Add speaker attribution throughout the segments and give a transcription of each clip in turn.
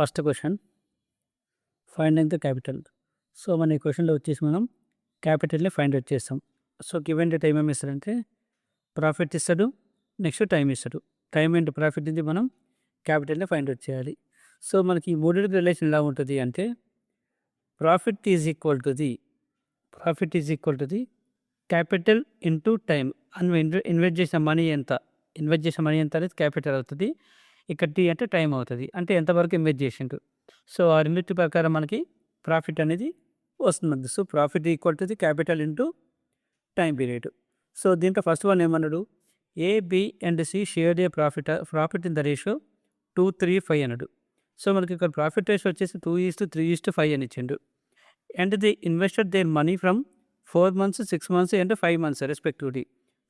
Speaker 1: First question finding the capital. So మన ఈ క్వశ్చన్లో వచ్చేసి మనం క్యాపిటల్ని ఫైండ్ అవుట్ చేస్తాం. సో గివెన్ డేట్ ఏమేమి ఇస్తారంటే ప్రాఫిట్ ఇస్తాడు, నెక్స్ట్ టైం ఇస్తాడు. టైం అండ్ ప్రాఫిట్ నుంచి మనం క్యాపిటల్ని ఫైండ్ అవుట్ చేయాలి. సో మనకి ఈ మూడింటి రిలేషన్ ఎలా ఉంటుంది అంటే profit is equal to the capital into time. Invest చేసిన మనీ ఎంత అనేది క్యాపిటల్ అవుతుంది. ఇక్కడ టీ అంటే టైం అవుతుంది, అంటే ఎంతవరకు ఇన్వెస్ట్ చేసిండు. సో ఆ రెండింటి ప్రకారం మనకి ప్రాఫిట్ అనేది వస్తుంది. So profit equal to the capital into time period. So దీంట్లో ఫస్ట్ వన్ ఏమన్నాడు, A, B and C share a profit in the ratio 2:3:5 అన్నాడు. సో మనకి ఇక్కడ ప్రాఫిట్ రేషియో వచ్చేసి 2:3:5 అని ఇచ్చిండు. And the invested their money from 4 months, 6 months and 5 months respectively.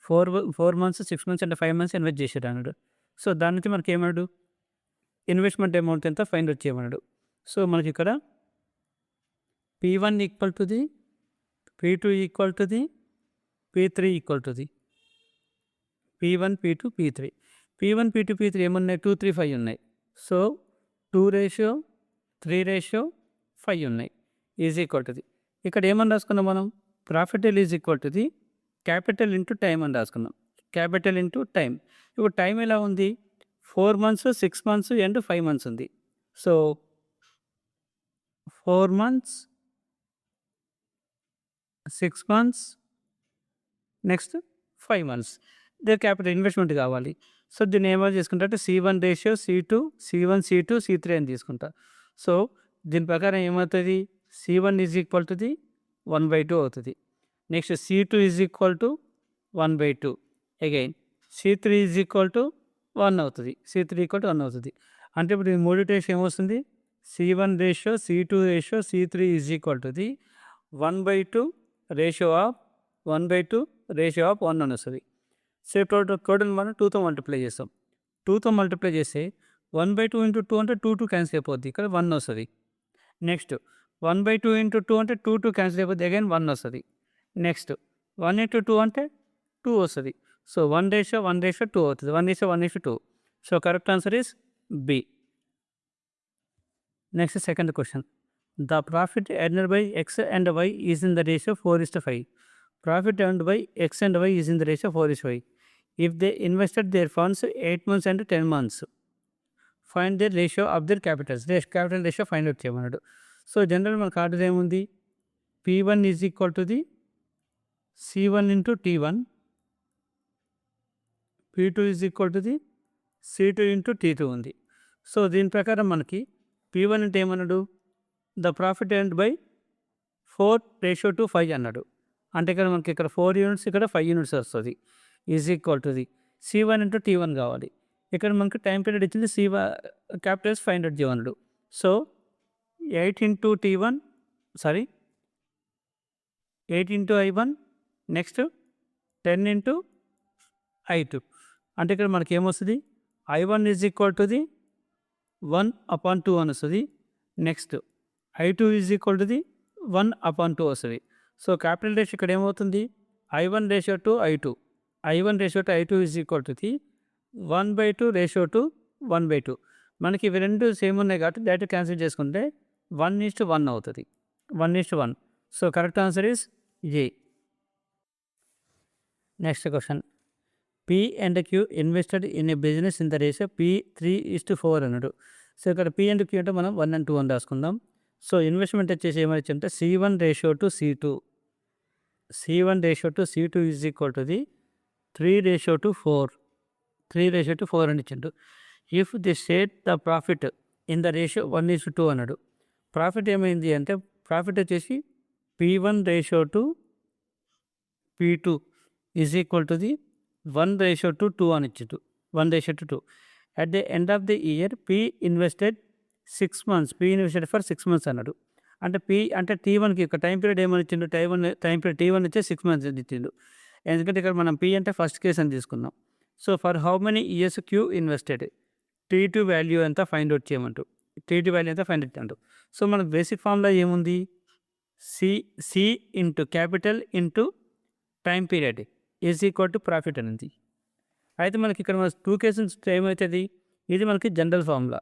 Speaker 1: 4 months, 6 months and 5 months invest చేశాడు అన్నాడు. So దాని నుంచి మనకి ఏమన్నాడు, ఇన్వెస్ట్మెంట్ అమౌంట్ ఎంత ఫైండ్ అవుట్ చేయమన్నాడు. సో మనకి ఇక్కడ P1 equal to the, P2 equal to the, P3 equal to the. P1, P2, P3. P1, P2, P3 ఏమున్నాయి, 2, 3, 5 ఉన్నాయి. సో 2:3:5 ఉన్నాయి. Is equal to the. ఇక్కడ ఏమని రాసుకున్నాం మనం, ప్రాఫిటల్ is equal to the capital into time అని రాసుకున్నాం. Capital into time. ఇప్పుడు టైం ఎలా ఉంది, 4 months, 6 months అండ్ 5 months ఉంది. So 4 months, 6 months, next 5 months. ఇదే క్యాపిటల్ ఇన్వెస్ట్మెంట్ కావాలి. సో దీన్ని ఏమైనా చేసుకుంటా అంటే C1 ratio C1, C2, C3 అని తీసుకుంటా. సో దీని ప్రకారం ఏమవుతుంది, C1 is equal to the 1/2 అవుతుంది. Next C2 is equal to 1/2. Again C3 is equal to 1 అవుతుంది. C3 ఈక్వల్ టు 1 అవుతుంది. అంటే ఇప్పుడు ఈ మూడు రేషియో ఏమొస్తుంది, C1 ratio, C2 ratio, C3 is equal to the 1/2 ratio of 1 అని వస్తుంది. సో టోటల్ మనం 2తో మల్టిప్లై చేస్తాం. 2తో మల్టిప్లై చేస్తే 1/2 ఇంటూ 2 అంటే 2 క్యాన్సిల్ అయిపోద్ది, ఇక్కడ 1 వస్తుంది. నెక్స్ట్ 1/2 ఇంటూ 2 అంటే 2 క్యాన్సిల్ అయిపోద్ది, అగైన్ 1 వస్తుంది. నెక్స్ట్ 1 ఇంటూ 2 అంటే 2 వస్తుంది. సో 1:2 అవుతుంది. 1:2. So correct answer is B. Next second question, the profit earned by X and Y is in the ratio 4:5. Profit earned by X and Y is in the ratio 4:5. If they invested their funds 8 months and 10 months, find the ratio of their capitals. Capital ratio find out చేయమన్నాడు. So general మనకు order ఏముంది, P1 is equal to the C1 into T1, P2 is equal to the C2 into T2 ఉంది. So దీని ప్రకారం మనకి P1 అంటే ఏమన్నాడు, the profit earned by 4:5 అన్నాడు. అంటే ఇక్కడ మనకి ఇక్కడ 4 units, ఇక్కడ 5 units వస్తుంది. Is equal to the C1 into T1 కావాలి. ఇక్కడ మనకి టైం పీరియడ్ ఇచ్చింది, క్యాపిటల్స్ ఫైండ్ అవుట్ చేయమన్నాడు. So 8 into I1, next 10 into I2. అంటే ఇక్కడ మనకి ఏమొస్తుంది, I1 is equal to the 1/2 అని వస్తుంది. Next I2 is equal to the 1/2 వస్తుంది. సో క్యాపిటల్ రేషియో ఇక్కడ ఏమవుతుంది, I1 ratio to I2 is equal to the 1/2 ratio to 1/2. మనకి ఇవి రెండు సేమ్ ఉన్నాయి కాబట్టి డైరెక్ట్ క్యాన్సిల్ చేసుకుంటే 1:1 అవుతుంది. 1:1. So correct answer is a. Next question, P and Q invested in a business in the ratio P3:4 అన్నాడు. So ఇక్కడ P and Q అంటే మనం 1 and 2 అని రాసుకుందాం. సో ఇన్వెస్ట్మెంట్ వచ్చేసి ఏమైతే అంటే C1 ratio to C2 is equal to the 3:4 అని ఇచ్చిండు. If the share the profit in the ratio 1:2 అన్నాడు. ప్రాఫిట్ ఏమైంది అంటే ప్రాఫిట్ వచ్చేసి P1 ratio to P2 is equal to the 1:2 అని ఇచ్చిండు. 1:2. At the end of the year P invested for 6 months అన్నాడు. అంటే అంటే T1కి ఒక టైం పీరియడ్ ఏమని ఇచ్చిండు, టైం పీరియడ్ T1 వచ్చే 6 months ఇచ్చిండు. ఎందుకంటే ఇక్కడ మనం P అంటే ఫస్ట్ కేస్ అని తీసుకున్నాం. So for how many years Q invested, T2 value ఎంత ఫైండ్ అవుట్ చేయమంటూ, సో మన బేసిక్ ఫార్ములా ఏముంది, C into capital into time period is equal to profit అనేది. అయితే మనకి ఇక్కడ మన 2 కేసెస్ ఏమవుతుంది, ఇది మనకి జనరల్ ఫార్ములా.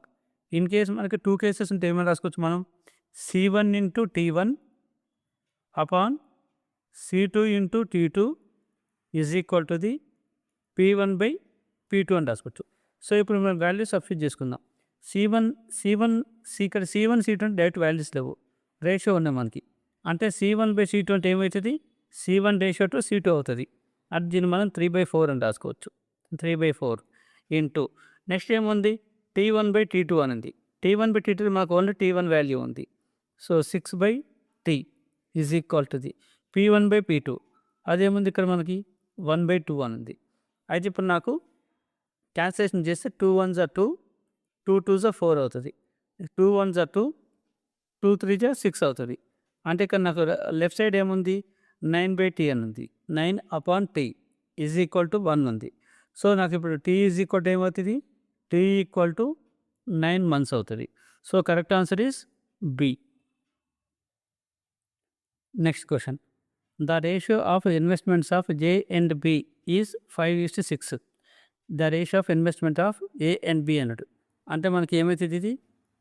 Speaker 1: ఇన్ కేస్ మనకి 2 కేసెస్ ఉంటే ఏమైనా రాసుకోవచ్చు మనం C1 into T1 upon C2 into T2 is equal to the P1 by P2 అని రాసుకోవచ్చు. సో ఇప్పుడు మనం వాల్యూ సబ్స్టిట్యూట్ చేసుకుందాం. ఇక్కడ C1 C2 అంటే డైరెక్ట్ వాల్యూస్ లేవు, రేషియో ఉన్నాయి మనకి. అంటే C1 బై C2 అంటే ఏమవుతుంది, C1 రేషియో టు C2 అవుతుంది. అది దీన్ని మనం 3/4 అని రాసుకోవచ్చు. 3/4 ఇంటూ నెక్స్ట్ ఏముంది T1 బై T2 అనేది. T1 బై T2 మాకు ఓన్లీ T1 వాల్యూ ఉంది. So 6/T is equal to the P1 by P2. అదేముంది ఇక్కడ మనకి 1/2 అని ఉంది. అయితే ఇప్పుడు నాకు క్యాన్సిలేషన్ చేస్తే 2 1s are 2, 2 2s are 4 అవుతుంది. 2 1s are 2, 2 3s are 6 అవుతుంది. అంటే ఇక్కడ నాకు లెఫ్ట్ సైడ్ ఏముంది 9/T అని ఉంది. 9/T ఈజ్ ఈక్వల్ టు 1 ఉంది. సో నాకు ఇప్పుడు T ఈజ్ ఈక్వల్ టు ఏమవుతుంది, T ఈక్వల్ టు 9 months అవుతుంది. So correct answer is B. Next question, the ratio of investments of J and B is 5:6. The ratio of investment of A and B అన్నట్టు. అంటే మనకి ఏమవుతుంది, ఇది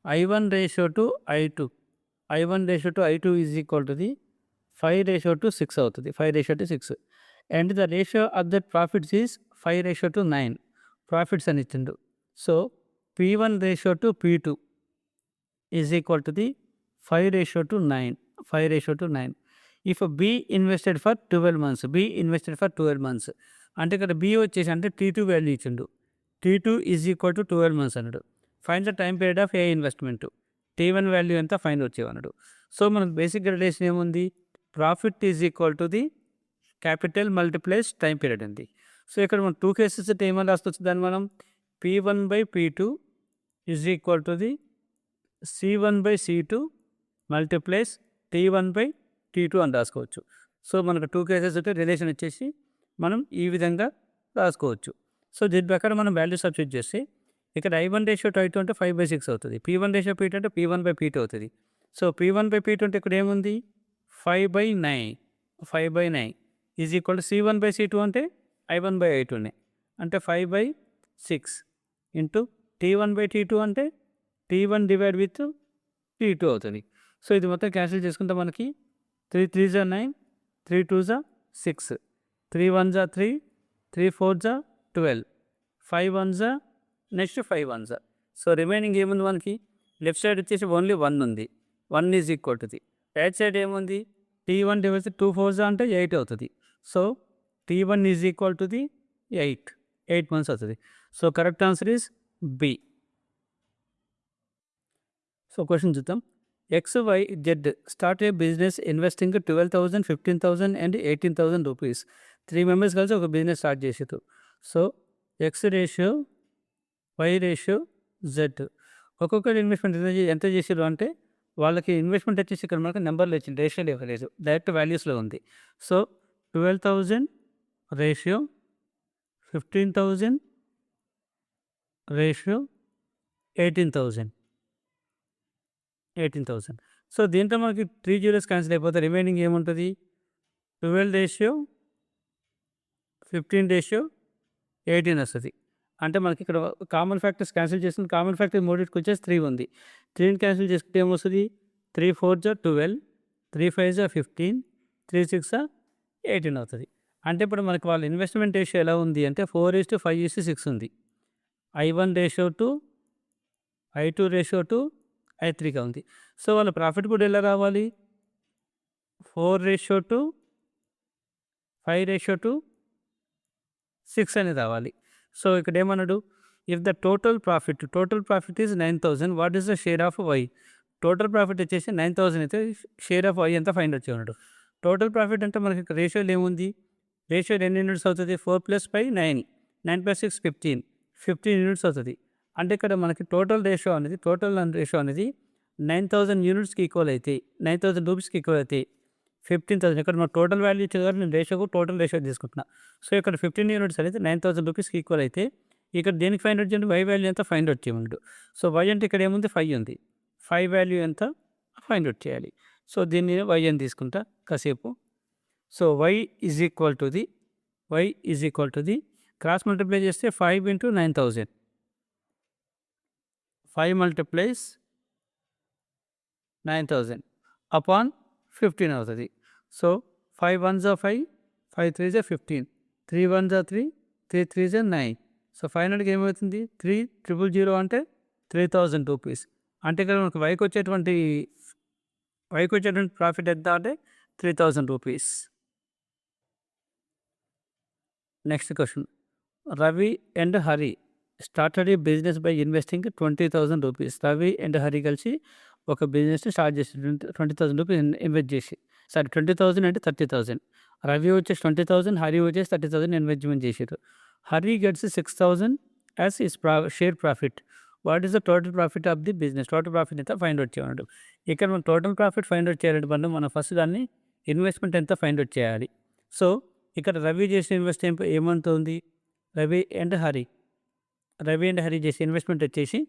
Speaker 1: I1 ratio to I2 is equal to the 5:6 అవుతుంది. 5:6 and the ratio of that profits is 5:9 profits అని ఇచ్చిండు. So P1 ratio to P2 is equal to the 5:9. 5:9. If B invested for 12 months. అంటే ఇక్కడ B వచ్చేసి అంటే T2 value ఇచ్చిండు. T2 is equal to 12 months అన్నాడు. Find the time period of A investment. T1 value ఎంత find వచ్చేవన్నాడు. So మనకు basic relation ఏముంది, profit is equal to the capital multiplies time period ఉంది. సో ఇక్కడ మనం 2 కేసెస్ అంటే ఏమని రాసుకోవచ్చు, దాన్ని మనం P1 by P2 is equal to the C1 by C2 multiplies T1 by T2 అని రాసుకోవచ్చు. సో మనకు 2 కేసెస్ ఉంటే రిలేషన్ వచ్చేసి మనం ఈ విధంగా రాసుకోవచ్చు. సో దీని ప్రకారం మనం వాల్యూ సబ్స్టిట్యూట్ చేస్తే ఇక్కడ I1 రేషియో టు I2 అంటే 5/6 అవుతుంది. P1 రేషియో P2 అంటే P1 బై P2 అవుతుంది. సో P1 బై P2 అంటే ఇక్కడ ఏముంది 5/9 is equal to C1 by C2 అంటే I1 బై I2నే అంటే 5/6 ఇంటూ T1 బై T2 అంటే T1 డివైడ్ విత్ T2 అవుతుంది. సో ఇది మొత్తం క్యాన్సిల్ చేసుకుంటే మనకి 3 3s are 9, 3 2s are 6, 3 1s are 3, 3 4s are 12, 5 1s are next 5 1s are. So remaining ఏముంది మనకి, లెఫ్ట్ సైడ్ వచ్చేసి ఓన్లీ 1 ఉంది. 1 is equal to the right side ఏముంది T1 డివైడ్ 2 4s అంటే 8 అవుతుంది. So T1 is equal to the 8 months అవుతుంది. So correct answer is B. So question చూద్దాం. XYZ start a business investing 12,000, 15,000 and 18,000 rupees. 3 members కలిసి ఒక business start చేసారు. So X ratio, Y ratio, Z ఒక్కొక్కరు investment ఎంత చేసారు అంటే వాళ్ళకి ఇన్వెస్ట్మెంట్ వచ్చేసి ఇక్కడ మనకు నెంబర్లు వచ్చింది, రేషియోలు ఇవ్వలేదు, డైరెక్ట్ వాల్యూస్లో ఉంది. So 12,000 ratio, 15,000 ratio, 18,000. సో దీంట్లో మనకి 3 zeros క్యాన్సిల్ అయిపోతే రిమైనింగ్ ఏముంటుంది 12 రేషియో, 15 రేషియో, 18 వస్తుంది. అంటే మనకి ఇక్కడ కామన్ ఫ్యాక్టర్స్ క్యాన్సిల్ చేస్తుంది. కామన్ ఫ్యాక్టర్ మూడింటికి వచ్చేసి 3 ఉంది. 3ని క్యాన్సిల్ చేసుకుంటే ఏమొస్తుంది 3 4s are 12, 3 5s are 15, 3 6s are 18 అవుతుంది. అంటే ఇప్పుడు మనకి వాళ్ళ ఇన్వెస్ట్మెంట్ రేషియో ఎలా ఉంది అంటే 4:5:6 ఉంది. I1 ratio to I2 ratio to I3గా ఉంది. సో వాళ్ళ ప్రాఫిట్ కూడా ఎలా రావాలి 4:5:6 అనేది రావాలి. సో ఇక్కడ ఏమన్నాడు, if the total profit is 9,000, what is the share of Y. Total profit వచ్చేసి 9,000 అయితే షేర్ ఆఫ్ Y ఎంత ఫైండ్ వచ్చి ఉన్నాడు. టోటల్ ప్రాఫిట్ అంటే మనకి రేషియోలు ఏముంది, రేషియో ఎన్ని యూనిట్స్ అవుతుంది 4 + 5 9, 9 + 6 15 యూనిట్స్ అవుతుంది. అంటే ఇక్కడ మనకి టోటల్ రేషియో అనేది 9,000 యూనిట్స్కి ఈక్వల్ అయితే 9,000 రూపీస్కి ఈక్వల్ అయితే 15,000. ఇక్కడ మన టోటల్ వాల్యూ ఇచ్చేది నేను టోటల్ రేషియో తీసుకుంటున్నా. సో ఇక్కడ 15 యూనిట్స్ అనేది 9,000 రూపీస్కి ఈక్వల్ అయితే ఇక్కడ దేనికి ఫైండ్ అవుట్ చేయండి, Y వాల్యూ ఎంత ఫైండ్ అవుట్ చేయమండు. సో Y అంటే ఇక్కడ ఏముంది 5 ఉంది, 5 వాల్యూ ఎంత ఫైండ్ అవుట్ చేయాలి. సో దీన్ని Y అని తీసుకుంటా కాసేపు. So Y is equal to the cross multiply చేస్తే 5 × 9,000, 5 multiplies 9000 upon 15 అవుతుంది. So 5 1s are 5, 5 3s are 15, 3 1s are 3, 3 3s are 9. So ఫైనల్గా ఏమవుతుంది 3000 అంటే 3000 రూపీస్. అంటే ఇక్కడ మనకు వైకి వచ్చేటువంటి ప్రాఫిట్ ఎంత అంటే 3000 rupees. Next question, Ravi and Hari started a business by investing 20,000 rupees. Ravi and Hari కలిసి ఒక బిజినెస్ స్టార్ట్ చేసి 20,000 రూపీస్ ఇన్వెస్ట్ చేసి, సరే 20,000 అంటే 30,000. రవి వచ్చేసి 20,000, హరి వచ్చేసి 30,000 ఇన్వెస్ట్మెంట్ చేసారు. Hari gets 6,000 as is share profit. What is the total profit of the business? Total profit ఎంత ఫైండ్ అవుట్ చేయమన్నాడు. ఇక్కడ మనం టోటల్ ప్రాఫిట్ ఫైండ్ అవుట్ చేయాలంటే మనం ఫస్ట్ దాన్ని ఇన్వెస్ట్మెంట్ ఎంత ఫైండ్ అవుట్ చేయాలి. సో ఇక్కడ రవి చేసిన ఇన్వెస్ట్ ఏమంత ఉంది, రవి అండ్ హరి చేసే ఇన్వెస్ట్మెంట్ వచ్చేసి,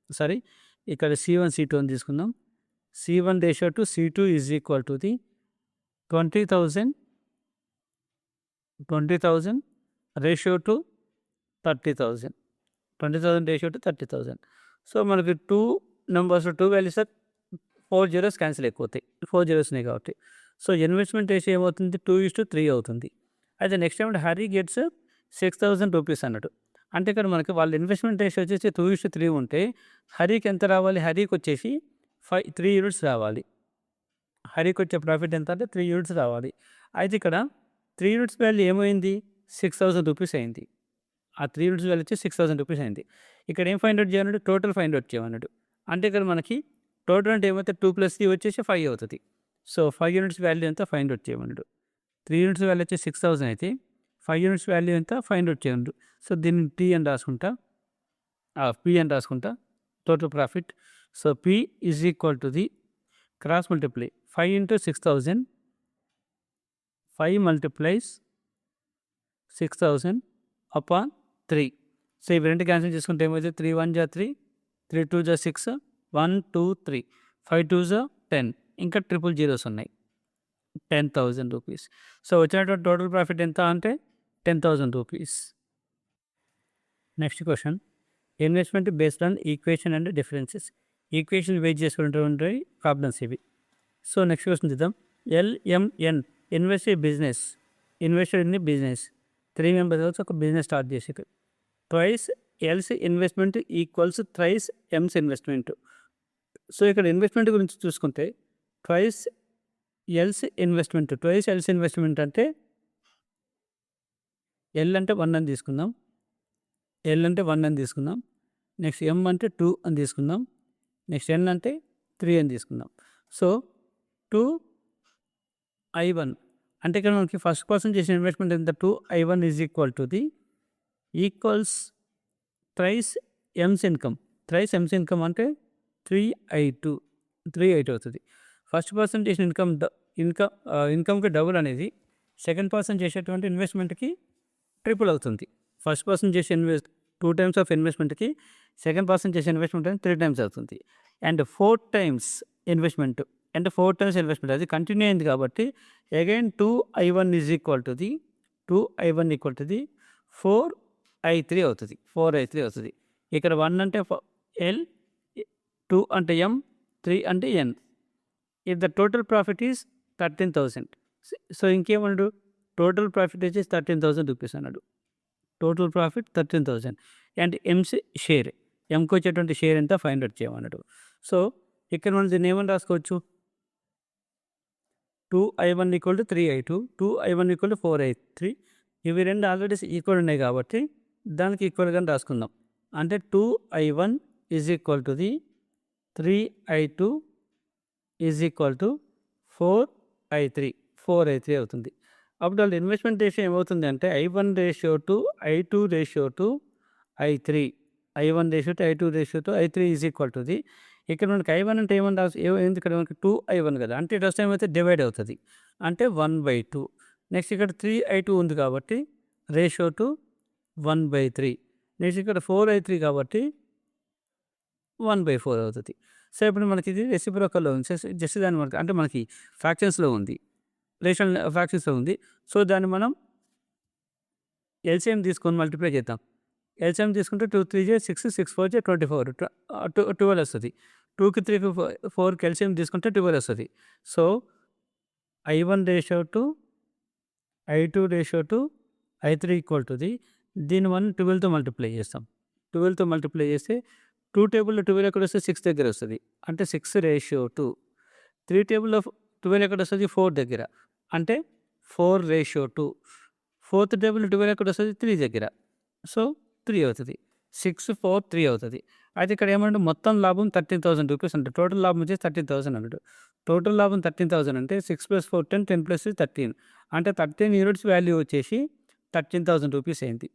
Speaker 1: సారీ ఇక్కడ C1 C2 అని తీసుకుందాం. C1 ratio to C2 is equal to the 20,000 ratio to 30,000. 20,000 ratio to 30,000. So మనకి 2 నెంబర్స్ 2 వాల్యూస్ 4 జీరోస్ క్యాన్సిల్ అయిపోతాయి, 4 జీరోస్నే కాబట్టి. సో ఇన్వెస్ట్మెంట్ రేషియో ఏమవుతుంది 2:3 అవుతుంది. అయితే next time Hari gets 6,000 rupees అన్నట్టు. అంటే ఇక్కడ మనకి వాళ్ళ ఇన్వెస్ట్మెంట్ రేషియో వచ్చేసి 2:3 ఉంటే హరికి ఎంత రావాలి, హరికి వచ్చేసి 3 యూనిట్స్ రావాలి. హరికి వచ్చే ప్రాఫిట్ ఎంత అంటే 3 యూనిట్స్ రావాలి. అయితే ఇక్కడ 3 యూనిట్స్ వాల్యూ ఏమైంది 6,000 రూపీస్ అయింది. ఆ 3 యూనిట్స్ వాల్యూ వచ్చి 6,000 రూపీస్ అయింది. ఇక్కడ ఏం ఫైండ్ అవుట్ చేయమన్నాడు, టోటల్ ఫైండ్ అవుట్ చేయమన్నాడు. అంటే ఇక్కడ మనకి టోటల్ అంటే ఏమైతే 2 + 3 వచ్చేసి 5 అవుతుంది. సో 5 యూనిట్స్ వాల్యూ ఎంత ఫైండ్ అవుట్ చేయమన్నాడు. 3 యూనిట్స్ వాల్యూ వచ్చి 6,000 అయితే 5 యూనిట్స్ వాల్యూ ఎంత ఫైండ్ అవుట్ చేయమన్నాడు. సో దీన్ని P అని రాసుకుంటా, total profit. So P is equal to the cross multiply 5 into 6,000, 5 multiplies 6,000 upon 3. So ఇవి రెండు క్యాన్సిల్ చేసుకుంటే ఏమైతే 3 1 = 3, 3 2 = 6, 1 2 3, 5 2 = 10, ఇంకా ట్రిపుల్ జీరోస్ ఉన్నాయి, 10,000 రూపీస్. సో వచ్చినటువంటి టోటల్ ప్రాఫిట్ ఎంత అంటే 10,000 rupees. Next question, investment based on equation and differences. Equation base చేసుకున్నటువంటి ప్రాబ్లమ్స్ ఇవి. సో నెక్స్ట్ క్వశ్చన్ చూద్దాం. LMN invested in business. 3 members వచ్చి ఒక బిజినెస్ స్టార్ట్ చేసారు. Twice L's investment equals thrice M's investment. So ఇక్కడ investment గురించి చూసుకుంటే twice L's investment అంటే ఎల్ అంటే 1 అని తీసుకుందాం, నెక్స్ట్ M అంటే 2 అని తీసుకుందాం, నెక్స్ట్ N అంటే 3 అని తీసుకుందాం. సో 2I1 అంటే ఇక్కడ మనకి ఫస్ట్ పర్సన్ చేసిన ఇన్వెస్ట్మెంట్ ఎంత 2I1 is equal to the equals thrice M's income అంటే 3I2 అవుతుంది. ఫస్ట్ పర్సన్ చేసిన ఇన్కమ్కి డబుల్ అనేది సెకండ్ పర్సన్ చేసేటువంటి ఇన్వెస్ట్మెంట్కి ట్రిపుల్ అవుతుంది. ఫస్ట్ పర్సన్ చేసే 2 times ఆఫ్ ఇన్వెస్ట్మెంట్కి సెకండ్ పర్సన్ చేసే ఇన్వెస్ట్మెంట్ అని 3 times అవుతుంది. అండ్ 4 times ఇన్వెస్ట్మెంట్ అది కంటిన్యూ అయింది కాబట్టి again 2I1 is equal to the 4I3 అవుతుంది. ఇక్కడ 1 అంటే L, 2 అంటే M, 3 అంటే N. If the total profit is 13,000. So ఇంకేమన్నాడు, టోటల్ ప్రాఫిట్ వచ్చేసి 13,000 రూపీస్ అన్నాడు. Total profit 13,000 and M's share, ఎంకి వచ్చేటువంటి షేర్ ఎంత ఫైండ్ అవుట్ చేయమన్నాడు. సో ఇక్కడ మనం దీన్ని ఏమని రాసుకోవచ్చు, 2I1 = 3I2, 2I1 = 4I3. ఇవి రెండు ఆల్రెడీ ఈక్వల్ ఉన్నాయి కాబట్టి దానికి ఈక్వల్గా రాసుకుందాం. అంటే 2I1 is equal to the 3I2 is equal to 4I3 అవుతుంది. అప్పుడు వాళ్ళ ఇన్వెస్ట్మెంట్ రేషియో ఏమవుతుంది అంటే I1 ratio to I2 ratio to I3 is equal to the, ఇక్కడ మనకి I1 అంటే ఏమని ఏమైంది, ఇక్కడ మనకి 2I1 కదా, అంటే ఇటు వస్తే ఏమైతే డివైడ్ అవుతుంది అంటే 1/2. నెక్స్ట్ ఇక్కడ 3I2 ఉంది కాబట్టి రేషియో టు 1/3. నెక్స్ట్ ఇక్కడ 4I3 కాబట్టి 1/4 అవుతుంది. సో ఇప్పుడు మనకి ఇది రెసిప్రోకల్లో ఉంది, జస్ట్ దాన్ని మనకి అంటే మనకి ఫ్రాక్షన్స్లో ఉంది, రేషనల్ ఫ్రాక్షన్స్లో ఉంది. సో దాన్ని మనం LCM తీసుకొని మల్టిప్లై చేద్దాం. ఎల్సిఎం తీసుకుంటే 2 3 జే 6, 6 4 జే 24 12 వస్తుంది. 2కి 3కి 4కి ఎల్సిఎం తీసుకుంటే 12 వస్తుంది. So I1 ratio to I2 ratio to I3 equal to దీన్ని మనం 12తో మల్టిప్లై చేస్తాం. 12తో మల్టిప్లై చేస్తే 2 టేబుల్లో 12 ఎక్కడ వస్తుంది? 6 దగ్గర వస్తుంది. అంటే 6 రేషియో టు 3 టేబుల్లో 12 ఎక్కడ వస్తుంది? 4 దగ్గర. అంటే 4 రేషియో టు 4th టేబుల్లో 12 ఎక్కడ వస్తుంది? 3 దగ్గర. సో 3 అవుతుంది. 6 4 3 అవుతుంది. అయితే ఇక్కడ ఏమంటే మొత్తం లాభం 13,000 రూపీస్ అంటే టోటల్ లాభం వచ్చేసి 13,000 అన్నాడు. టోటల్ లాభం 13,000 అంటే 6 + 4 10, 10 + 13 అంటే 13 యూనిట్స్ వాల్యూ వచ్చేసి 13,000 రూపీస్ అయింది.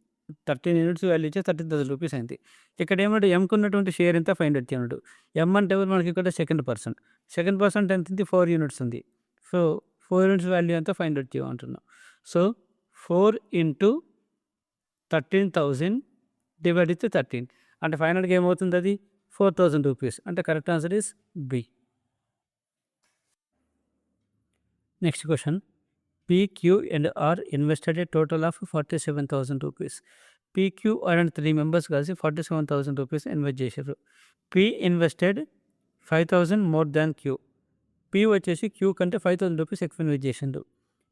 Speaker 1: 13 యూనిట్స్ వాల్యూ వచ్చేసి 13,000 రూపీస్ అయింది. ఇక్కడ ఏమంటే ఎంకు ఉన్నటువంటి షేర్ ఎంత ఫైండ్ అవుట్ చేయమన్నాడు. ఎం అంటే ఎవరు మనకి ఇక్కడ సెకండ్ పర్సన్. సెకండ్ పర్సన్ ఎంత ఉంది? 4 యూనిట్స్ ఉంది. సో 4 యూనిట్స్ వాల్యూ ఎంత ఫైండ్ అవుట్ చేయమంటున్నాం. సో 4 × 13,000 డివైడ్ విత్ 13 అంటే ఫైనల్గా ఏమవుతుంది? అది 4,000 రూపీస్. అంటే correct answer is B. Next question. P, Q and R invested a total of 47,000 rupees. P, Q, R and 3 members కలిసి 47,000 రూపీస్ ఇన్వెస్ట్ చేశారు. P invested 5,000 more దాన్ Q. P వచ్చేసి Q కంటే 5,000 rupees ఎక్కువ ఇన్వెస్ట్ చేసిండు.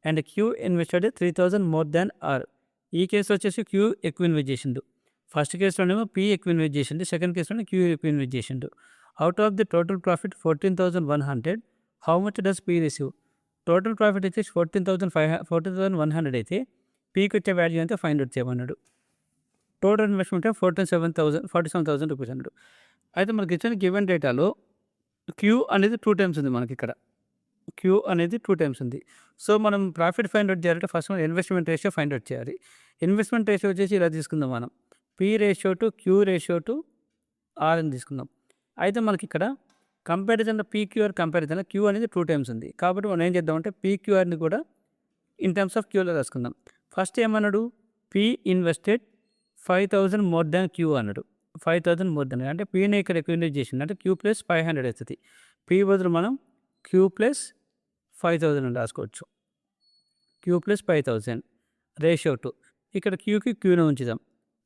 Speaker 1: And Q invested 3,000 more than R. ఈ కేసులో వచ్చేసి Q ఎక్కువ ఇన్వెస్ట్ చేసిండు. ఫస్ట్ కేసులోనేమో P ఎక్కువ ఇన్వెస్ట్ చేసిండు. సెకండ్ కేసులోనే Q ఎక్కువ ఇన్వెస్ట్ చేసిండు. Out of the total profit 14,100 how much does P receive? Total profit వచ్చేసి 14,100 అయితే పీకి వచ్చే వాల్యూ అంతా ఫైండ్ అవుట్ చేయమన్నాడు. టోటల్ ఇన్వెస్ట్మెంట్ 47,000 రూపీస్ అన్నాడు. అయితే మనకి ఇచ్చిన గివెన్ డేటాలో క్యూ అనేది 2 టైమ్స్ ఉంది. మనకి ఇక్కడ క్యూ అనేది 2 టైమ్స్ ఉంది. సో మనం ప్రాఫిట్ ఫైండ్ అవుట్ చేయాలంటే ఫస్ట్ మనం ఇన్వెస్ట్మెంట్ రేషియో ఫైండ్ అవుట్ చేయాలి. ఇన్వెస్ట్మెంట్ రేషియో వచ్చేసి ఇలా తీసుకుందాం మనం. P ratio to Q ratio to R అని తీసుకుందాం. అయితే మనకి ఇక్కడ కంపారిజన్లో పీక్యూఆర్ కంపారిజన్లో క్యూ అనేది 2 టైమ్స్ ఉంది. కాబట్టి మనం ఏం చేద్దామంటే పీక్యూఆర్ని కూడా ఇన్ టర్మ్స్ ఆఫ్ క్యూలో రాసుకుందాం. ఫస్ట్ ఏమన్నాడు? P invested 5,000 more than Q అన్నాడు. 5,000 మోర్ దాన్ అంటే పీని ఇక్కడ ఎక్కువ ఇన్వెస్ట్ చేసింది అంటే క్యూ ప్లస్ 500 అవుతుంది. పీ బదులు మనం క్యూ ప్లస్ 5,000 అని రాసుకోవచ్చు. క్యూ ప్లస్ 5,000 రేషియో టు ఇక్కడ క్యూకి క్యూను ఉంచుదాం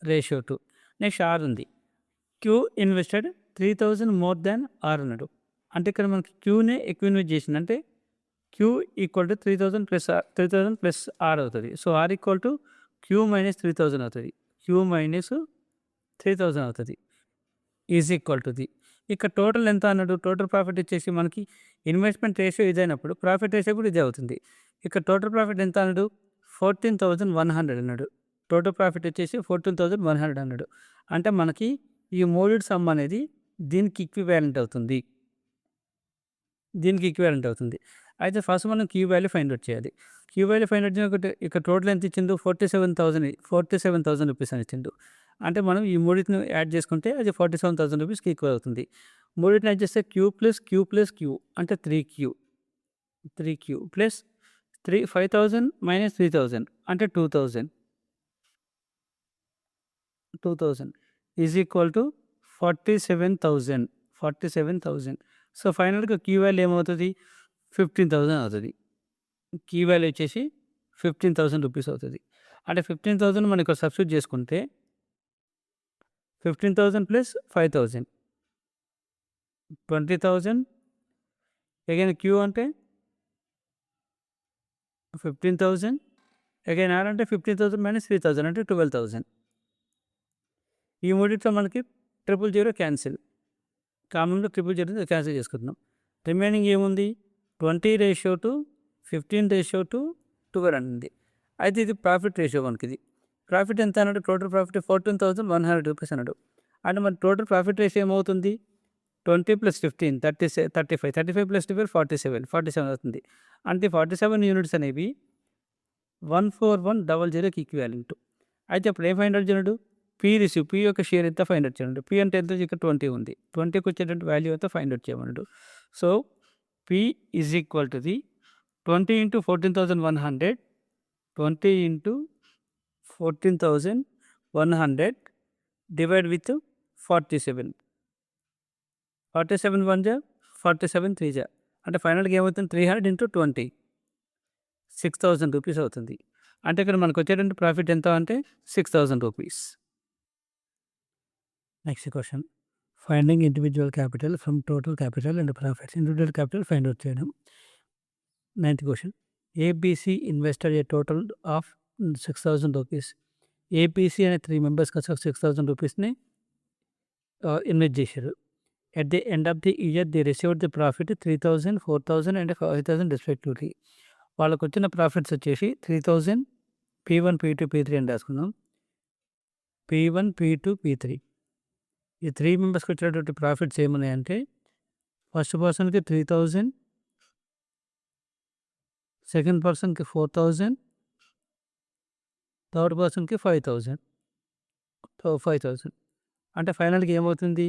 Speaker 1: రేషియో టు. నెక్స్ట్ ఆర్ ఉంది. Q invested 3,000 more than R అన్నాడు. అంటే ఇక్కడ మనకి క్యూనే ఎక్కువ ఇన్వెస్ట్ చేసింది అంటే Q equal to 3,000 plus R అవుతుంది. So R equal to Q minus 3,000 అవుతుంది. క్యూ మైనస్ 3,000 అవుతుంది ఈజ్ ఈక్వల్ టు ఇక్కడ టోటల్ ఎంత అన్నాడు? టోటల్ ప్రాఫిట్ వచ్చేసి మనకి ఇన్వెస్ట్మెంట్ రేషియో ఇదైనప్పుడు ప్రాఫిట్ రేషియో కూడా ఇదే అవుతుంది. ఇక్కడ టోటల్ ప్రాఫిట్ ఎంత అన్నాడు? 14,100 అన్నాడు. టోటల్ ప్రాఫిట్ వచ్చేసి 14,100 అన్నాడు. అంటే మనకి ఈ మూడిటి సమ్ అనేది దీనికి ఈక్వివాలెంట్ అవుతుంది. అయితే ఫస్ట్ మనం క్యూ వాల్యూ ఫైండ్ అవుట్ చేయాలి. క్యూ వాల్యూ ఫైండ్ అవుట్ చేయాలి. ఇక్కడ టోటల్ ఎంత ఇచ్చిండు? 47,000 రూపీస్ అని ఇచ్చిండు. అంటే మనం ఈ మూడింటిని యాడ్ చేసుకుంటే అది 47,000 రూపీస్కి ఈక్వల్ అవుతుంది. మూడింటిని యాడ్ చేస్తే క్యూ ప్లస్ క్యూ అంటే 3Q ప్లస్ 5,000 మైనస్ 3,000 అంటే 2,000 ఈజ్ ఈక్వల్ టు 47,000. సో ఫైనల్గా క్యూ వాల్యూ ఏమవుతుంది? 15,000 అవుతుంది. క్యూ వాల్యూ వచ్చేసి 15,000 రూపీస్ అవుతుంది. అంటే 15,000 మనం ఇక్కడ సబ్స్టిట్యూట్ చేసుకుంటే 15,000 ప్లస్ 5,000 20,000 అగైన్ క్యూ అంటే 15,000 అగైన్ ఆర్ అంటే 15,000 మైనస్ 3,000 అంటే 12,000. ఈ మూడిట్లో మనకి 000 క్యాన్సిల్. కామన్గా 000 క్యాన్సిల్ చేసుకుంటున్నాం. రిమైనింగ్ ఏముంది? 20:15:12 ఉంది. అయితే ఇది ప్రాఫిట్ రేషియో మనకి ఇది. ప్రాఫిట్ ఎంత అన్నాడు? టోటల్ ప్రాఫిట్ 14,100 రూపీస్ అన్నాడు. అంటే మన టోటల్ ప్రాఫిట్ రేషియో ఏమవుతుంది? 20 + 15 35 35 + 12 47 అవుతుంది. అంటే 47 యూనిట్స్ అనేవి 14100కి ఈక్వాలెంట్. అయితే అప్పుడు ఏం ఫైండ్ అవుట్ చేయడు? పీ రిసీవ్ పీ యొక్క షేర్ ఎంత ఫైండ్ అవుట్ చేయమండు. పీ అంటే ఎంత? ఇక్కడ 20 ఉంది. 20కి వచ్చేటువంటి వాల్యూ ఎంత ఫైండ్ అవుట్ చేయమన్నాడు. So P is equal to 20 × 14,100 20 × 14,100 divide with 47 47 1 47 3 అంటే ఫైనల్గా ఏమవుతుంది? 300 × 20 6,000 రూపీస్ అవుతుంది. అంటే ఇక్కడ మనకు వచ్చేటువంటి ప్రాఫిట్ ఎంత అంటే 6,000 rupees. Next question finding individual capital from total capital and profits. Individual capital find out చేయడం. 9th question ABC investor a total of 6,000 rupees. ABC అనే 3 మెంబర్స్ కలిసి 6,000 రూపీస్ని ఇన్వెస్ట్ చేశారు. At the end of the year the received the profit 3,000, 4,000 and 5,000 respectively. వాళ్ళకు వచ్చిన profits వచ్చేసి 3,000, P1, P2, P3 అని రాసుకుందాం. P1, P2, P3 ఈ 3 మెంబర్స్కి వచ్చినటువంటి ప్రాఫిట్స్ ఏమున్నాయంటే ఫస్ట్ పర్సన్కి 3,000, సెకండ్ పర్సన్కి 4,000, థర్డ్ పర్సన్కి 5,000. అంటే ఫైనల్కి ఏమవుతుంది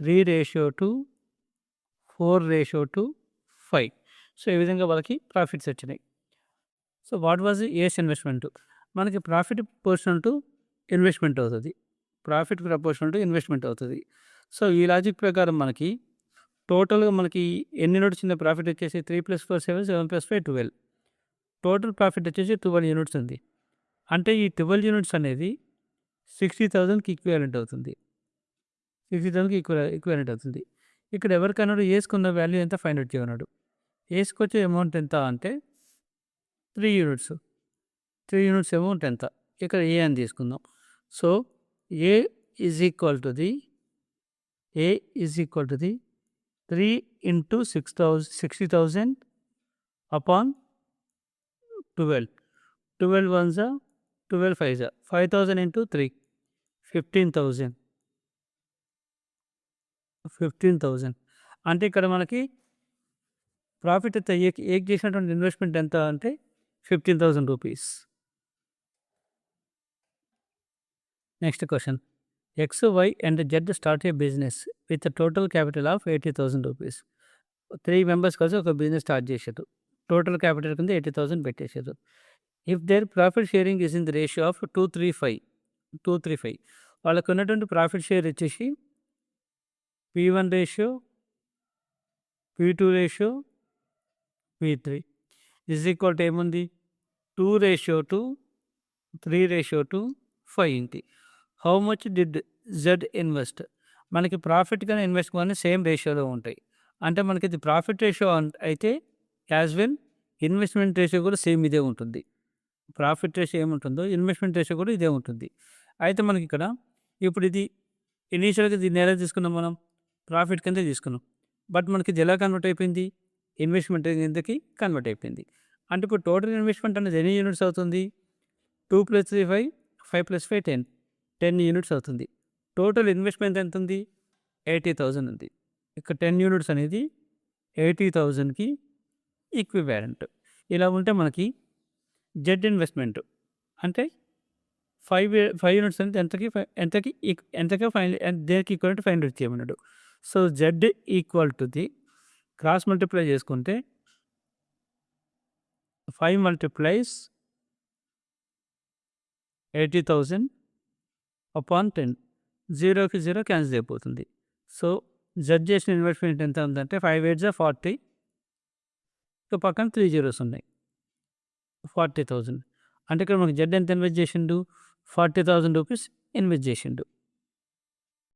Speaker 1: 3:4:5. సో ఈ విధంగా వాళ్ళకి ప్రాఫిట్స్ వచ్చినాయి. So what was A's investment? మనకి ప్రాఫిట్ ప్రపోర్షనల్ టు ఇన్వెస్ట్మెంట్ అవుతుంది. ప్రాఫిట్ ప్రపోర్షనల్ టు ఇన్వెస్ట్మెంట్ అవుతుంది. సో ఈ లాజిక్ ప్రకారం మనకి టోటల్గా మనకి ఎన్ని యూనిట్స్ ఉంది? ప్రాఫిట్ వచ్చేసి 3 + 4 7, 7 + 5 12. టోటల్ ప్రాఫిట్ వచ్చేసి 12 యూనిట్స్ ఉంది. అంటే ఈ 12 యూనిట్స్ అనేది 60,000కి ఈక్వివలెంట్ అవుతుంది. 60,000కి ఈక్వివలెంట్ అవుతుంది. ఇక్కడ ఎవరికన్నాడు ఏసుకున్న వాల్యూ ఎంత ఫైండ్ అవుట్ చేయమన్నాడు. ఏసుకొచ్చే అమౌంట్ ఎంత అంటే 3 యూనిట్స్. 3 యూనిట్స్ అమౌంట్ ఎంత? ఇక్కడ ఏ అని తీసుకుందాం. So A is equal to the 3 × 60,000 upon 12. 12 ones are 12 5s are 5,000 into 3 15,000. అంటే ఇక్కడ మనకి ప్రాఫిట్ ఎంత ఏక్ చేసినటువంటి ఇన్వెస్ట్మెంట్ ఎంత అంటే 15,000 rupees. Next question X, Y and Z start a business with total capital of 80,000 rupees. 3 members కలిసి ఒక బిజినెస్ స్టార్ట్ చేశారు. టోటల్ క్యాపిటల్ కింద 80,000 పెట్టేశారు. If their profit sharing is in the ratio of 235 వాళ్ళకు ఉన్నటువంటి ప్రాఫిట్ షేర్ వచ్చేసి P1 ratio, P2 ratio, P3 is equal to ఏముంది 2:2, 3:5 ఉంది. How much did Z invest? మనకి ప్రాఫిట్ కానీ ఇన్వెస్ట్ కానీ సేమ్ రేషియోలో ఉంటాయి. అంటే మనకి ఇది ప్రాఫిట్ రేషియో అయితే యాజ్ వెల్ ఇన్వెస్ట్మెంట్ రేషియో కూడా సేమ్ ఇదే ఉంటుంది. ప్రాఫిట్ రేషియో ఏముంటుందో ఇన్వెస్ట్మెంట్ రేషియో కూడా ఇదే ఉంటుంది. అయితే మనకి ఇక్కడ ఇప్పుడు ఇది ఇనీషియల్గా దీన్ని ఎలా తీసుకున్నాం మనం? ప్రాఫిట్ కింద తీసుకున్నాం. బట్ మనకి ఇది ఎలా కన్వర్ట్ అయిపోయింది? ఇన్వెస్ట్మెంట్ కిందకి కన్వర్ట్ అయిపోయింది. అంటే ఇప్పుడు టోటల్ ఇన్వెస్ట్మెంట్ అనేది ఎన్ని యూనిట్స్ అవుతుంది? 2 + 3 5, 5 + 5 10 యూనిట్స్ అవుతుంది. టోటల్ ఇన్వెస్ట్మెంట్ ఎంత ఉంది? 80,000 ఉంది. ఇక్కడ 10 యూనిట్స్ అనేది 80,000కి ఈక్వివాలెంట్. ఇలా ఉంటే మనకి జెడ్ ఇన్వెస్ట్మెంట్ అంటే 5 యూనిట్స్ అంటే ఎంతకి దేనికి ఈక్వల్ టు ఫైండ్ అవుట్ చేయమన్నాడు. So Z equal to the cross multiply చేసుకుంటే 5 × 80,000 అపాన్ 10 0కి 0 క్యాన్సిల్ అయిపోతుంది. సో జెడ్ చేసిన ఇన్వెస్ట్మెంట్ ఎంత ఉందంటే 5 8s are 40. ఇక పక్కన 3 zeros ఉన్నాయి 40,000. అంటే ఇక్కడ మనకి జెడ్ ఎంత ఇన్వెస్ట్ చేసిండు? 40,000 రూపీస్ ఇన్వెస్ట్ చేసిండు.